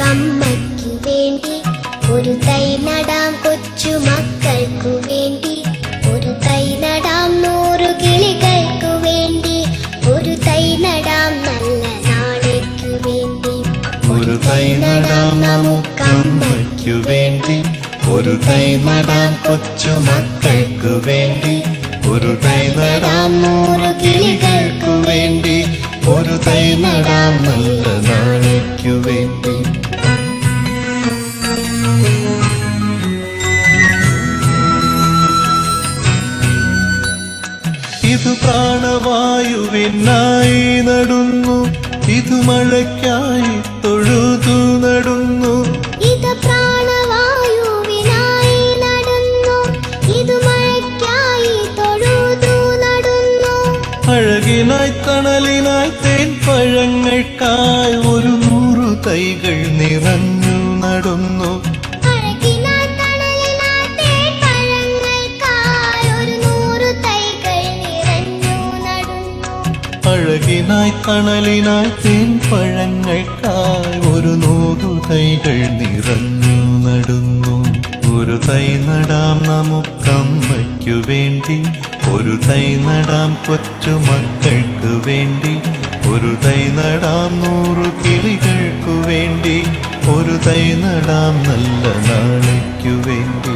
നമുക്കമ്മയ്ക്കു വേണ്ടി ഒരു തൈ നടാം കൊച്ചു മക്കൾക്കു വേണ്ടി ഒരു തൈ നടാം 100 കിളികൾക്കു വേണ്ടി ഒരു തൈ നടാം നല്ല നാളേക്കു വേണ്ടി ഒരു തൈ നടാം നമുക്കമ്മയ്ക്കു വേണ്ടി ഒരു തൈ നടാം കൊച്ചു മക്കൾക്കു വേണ്ടി ഒരു തൈ നടാം 100 കിളികൾക്കു വേണ്ടി ഒരു തൈ നടാം നല്ല നാളേക്കു വേണ്ടി. ഇത് പ്രാണവായുവിനായി നടുന്നു ഇത് മഴയ്ക്കായി തൊഴുതു നടുന്നു ഇത് പ്രാണവായുവിനായി നടുന്നു ഇത് മഴയ്ക്കായി തൊഴുതു നടുന്നു അഴകിനായി തണലിനായി തേൻ പഴങ്ങൾക്കായി 100 തൈകൾ നിറഞ്ഞു നടുന്നു അഴകിനായി തണലിനായി തേൻ പഴങ്ങൾക്കായി 100 തൈകൾ നിറഞ്ഞു നടുന്നു ഒരു തൈ നടാം നമുക്കമ്മയ്ക്കു വേണ്ടി ഒരു തൈ നടാം കൊച്ചു മക്കൾക്കു വേണ്ടി ഒരു തൈ നടാം 100 കിളികൾക്കു വേണ്ടി ഒരു തൈ നടാം നല്ല നാളേക്കു വേണ്ടി.